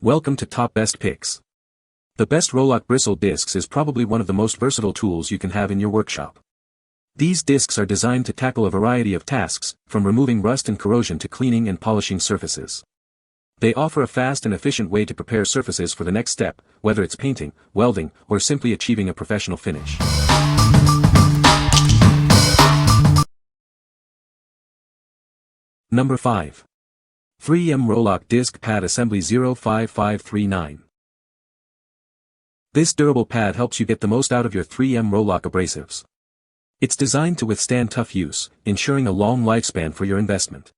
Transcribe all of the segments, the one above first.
Welcome to Top Best Picks. The best Roloc Bristle Discs is probably one of the most versatile tools you can have in your workshop. These discs are designed to tackle a variety of tasks, from removing rust and corrosion to cleaning and polishing surfaces. They offer a fast and efficient way to prepare surfaces for the next step, whether it's painting, welding, or simply achieving a professional finish. Number 5. 3M Roloc Disc Pad Assembly 05539. This durable pad helps you get the most out of your 3M Roloc abrasives. It's designed to withstand tough use, ensuring a long lifespan for your investment.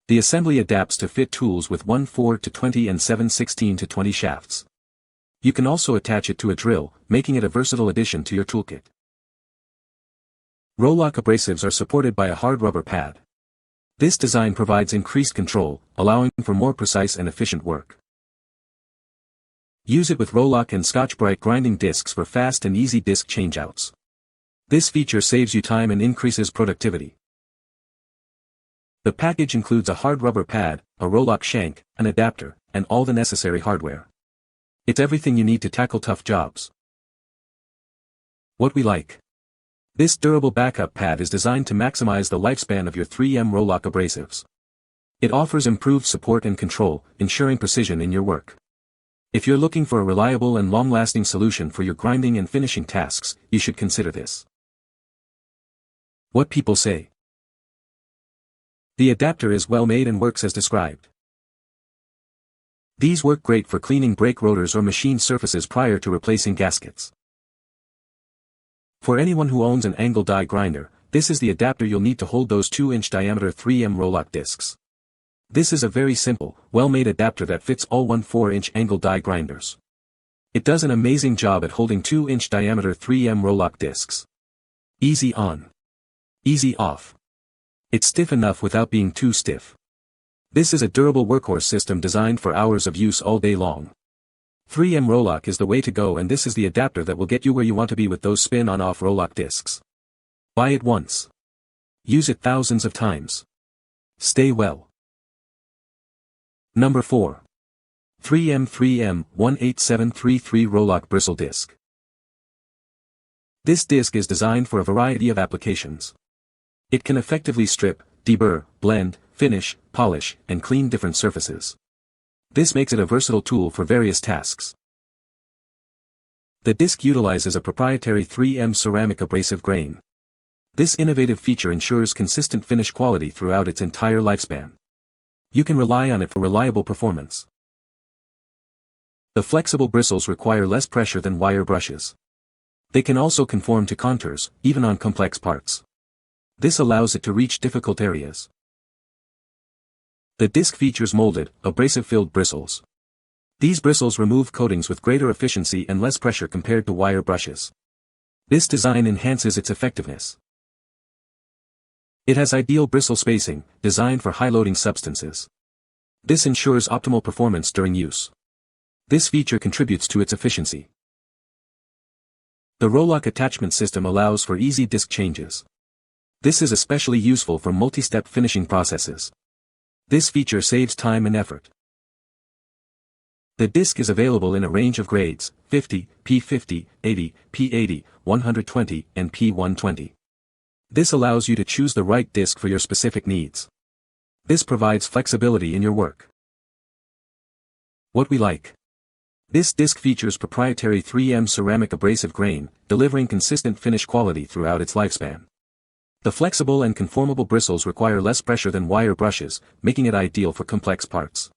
The assembly adapts to fit tools with 1/4-20 and 7/16-20 shafts. You can also attach it to a drill, making it a versatile addition to your toolkit. Roloc abrasives are supported by a hard rubber pad. This design provides increased control, allowing for more precise and efficient work. Use it with Roloc and Scotch-Brite grinding discs for fast and easy disc changeouts. This feature saves you time and increases productivity. The package includes a hard rubber pad, a Roloc shank, an adapter, and all the necessary hardware. It's everything you need to tackle tough jobs. What we like. This durable backup pad is designed to maximize the lifespan of your 3M Roloc abrasives. It offers improved support and control, ensuring precision in your work. If you're looking for a reliable and long-lasting solution for your grinding and finishing tasks, you should consider this. What people say. The adapter is well made and works as described. These work great for cleaning brake rotors or machine surfaces prior to replacing gaskets. For anyone who owns an angle die grinder, this is the adapter you'll need to hold those 2-inch diameter 3M Roloc discs. This is a very simple, well-made adapter that fits all 1/4-inch angle die grinders. It does an amazing job at holding 2-inch diameter 3M Roloc discs. Easy on. Easy off. It's stiff enough without being too stiff. This is a durable workhorse system designed for hours of use all day long. 3M Roloc is the way to go, and this is the adapter that will get you where you want to be with those spin-on-off Roloc discs. Buy it once. Use it thousands of times. Stay well. Number 4. 3M 18733 Roloc Bristle Disc. This disc is designed for a variety of applications. It can effectively strip, deburr, blend, finish, polish, and clean different surfaces. This makes it a versatile tool for various tasks. The disc utilizes a proprietary 3M ceramic abrasive grain. This innovative feature ensures consistent finish quality throughout its entire lifespan. You can rely on it for reliable performance. The flexible bristles require less pressure than wire brushes. They can also conform to contours, even on complex parts. This allows it to reach difficult areas. The disc features molded, abrasive-filled bristles. These bristles remove coatings with greater efficiency and less pressure compared to wire brushes. This design enhances its effectiveness. It has ideal bristle spacing, designed for high-loading substances. This ensures optimal performance during use. This feature contributes to its efficiency. The Roloc attachment system allows for easy disc changes. This is especially useful for multi-step finishing processes. This feature saves time and effort. The disc is available in a range of grades, 50, P50, 80, P80, 120, and P120. This allows you to choose the right disc for your specific needs. This provides flexibility in your work. What we like. This disc features proprietary 3M ceramic abrasive grain, delivering consistent finish quality throughout its lifespan. The flexible and conformable bristles require less pressure than wire brushes, making it ideal for complex parts.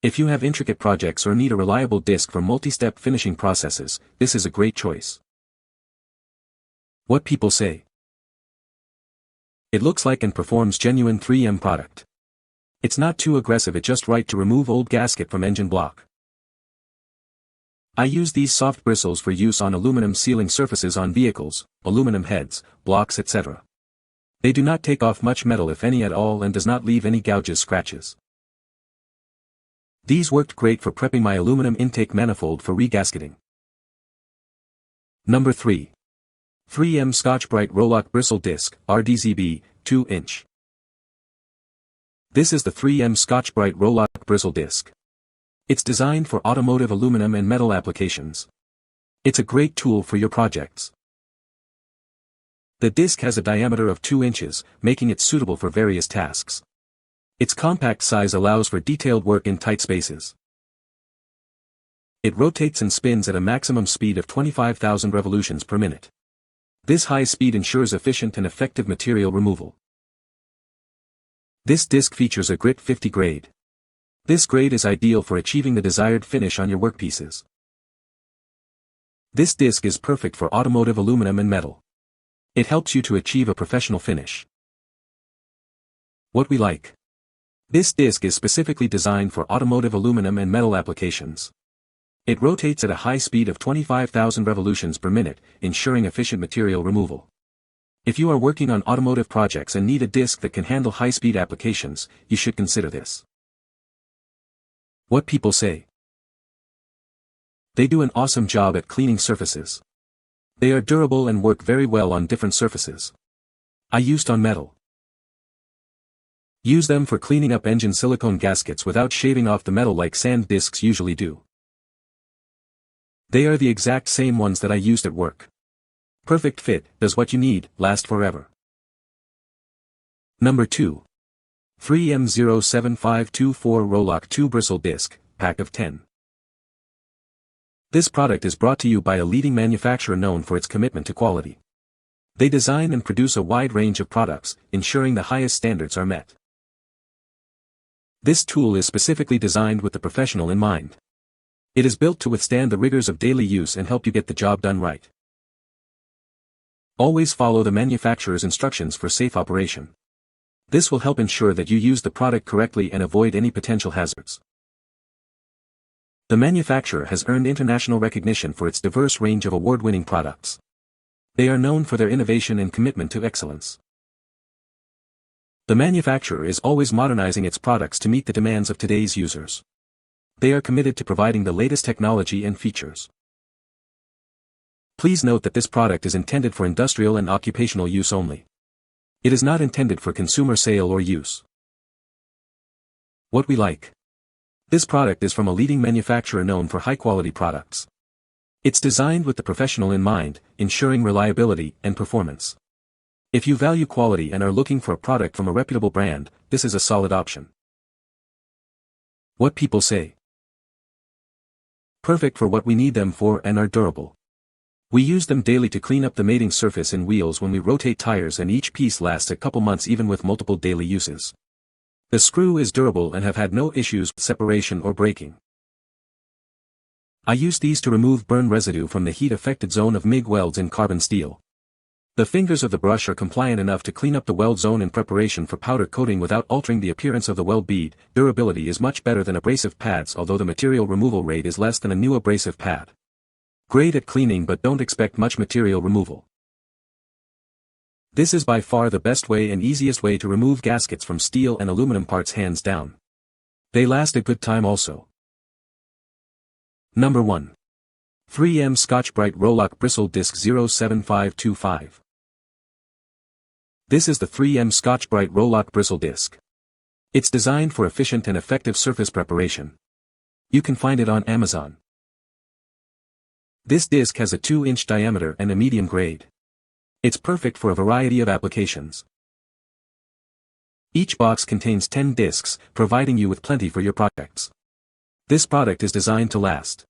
If you have intricate projects or need a reliable disc for multi-step finishing processes, this is a great choice. What people say. It looks like and performs genuine 3M product. It's not too aggressive, it's just right to remove old gasket from engine block. I use these soft bristles for use on aluminum sealing surfaces on vehicles, aluminum heads, blocks, etc. They do not take off much metal if any at all and does not leave any gouges, scratches. These worked great for prepping my aluminum intake manifold for regasketing. Number 3. 3M Scotch-Brite Roloc Bristle Disc, RDZB, 2-inch. This is the 3M Scotch-Brite Roloc Bristle Disc. It's designed for automotive aluminum and metal applications. It's a great tool for your projects. The disc has a diameter of 2 inches, making it suitable for various tasks. Its compact size allows for detailed work in tight spaces. It rotates and spins at a maximum speed of 25,000 revolutions per minute. This high speed ensures efficient and effective material removal. This disc features a Grit 50 grade. This grade is ideal for achieving the desired finish on your workpieces. This disc is perfect for automotive aluminum and metal. It helps you to achieve a professional finish. What we like. This disc is specifically designed for automotive aluminum and metal applications. It rotates at a high speed of 25,000 revolutions per minute, ensuring efficient material removal. If you are working on automotive projects and need a disc that can handle high-speed applications, you should consider this. What people say. They do an awesome job at cleaning surfaces. They are durable and work very well on different surfaces. I used on metal. Use them for cleaning up engine silicone gaskets without shaving off the metal like sand discs usually do. They are the exact same ones that I used at work. Perfect fit, does what you need, last forever. Number 2. 3M07524 Roloc Bristle Disc, pack of 10. This product is brought to you by a leading manufacturer known for its commitment to quality. They design and produce a wide range of products, ensuring the highest standards are met. This tool is specifically designed with the professional in mind. It is built to withstand the rigors of daily use and help you get the job done right. Always follow the manufacturer's instructions for safe operation. This will help ensure that you use the product correctly and avoid any potential hazards. The manufacturer has earned international recognition for its diverse range of award-winning products. They are known for their innovation and commitment to excellence. The manufacturer is always modernizing its products to meet the demands of today's users. They are committed to providing the latest technology and features. Please note that this product is intended for industrial and occupational use only. It is not intended for consumer sale or use. What we like. This product is from a leading manufacturer known for high-quality products. It's designed with the professional in mind, ensuring reliability and performance. If you value quality and are looking for a product from a reputable brand, this is a solid option. What people say. Perfect for what we need them for and are durable. We use them daily to clean up the mating surface in wheels when we rotate tires, and each piece lasts a couple months even with multiple daily uses. The screw is durable and have had no issues with separation or breaking. I use these to remove burn residue from the heat-affected zone of MIG welds in carbon steel. The fingers of the brush are compliant enough to clean up the weld zone in preparation for powder coating without altering the appearance of the weld bead. Durability is much better than abrasive pads, although the material removal rate is less than a new abrasive pad. Great at cleaning, but don't expect much material removal. This is by far the best way and easiest way to remove gaskets from steel and aluminum parts, hands down. They last a good time also. Number 1. 3M Scotch-Brite Roloc Bristle Discs 07525. This is the 3M Scotch-Brite Roloc Bristle Disc. It's designed for efficient and effective surface preparation. You can find it on Amazon. This disc has a 2-inch diameter and a medium grade. It's perfect for a variety of applications. Each box contains 10 discs, providing you with plenty for your projects. This product is designed to last.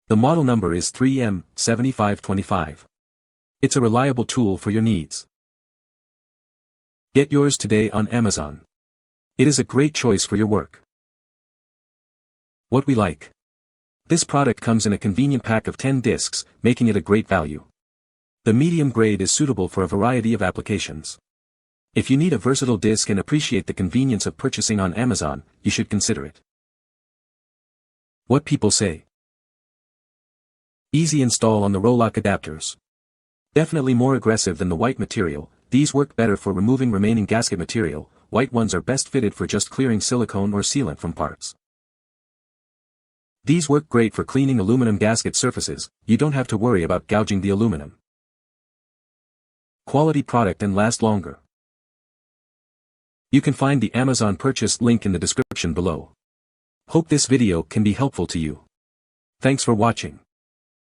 The model number is 3M7525. It's a reliable tool for your needs. Get yours today on Amazon. It is a great choice for your work. What we like. This product comes in a convenient pack of 10 discs, making it a great value. The medium grade is suitable for a variety of applications. If you need a versatile disc and appreciate the convenience of purchasing on Amazon, you should consider it. What people say. Easy install on the Roloc adapters. Definitely more aggressive than the white material. These work better for removing remaining gasket material. White ones are best fitted for just clearing silicone or sealant from parts. These work great for cleaning aluminum gasket surfaces. You don't have to worry about gouging the aluminum. Quality product and last longer. You can find the Amazon purchase link in the description below. Hope this video can be helpful to you. Thanks for watching.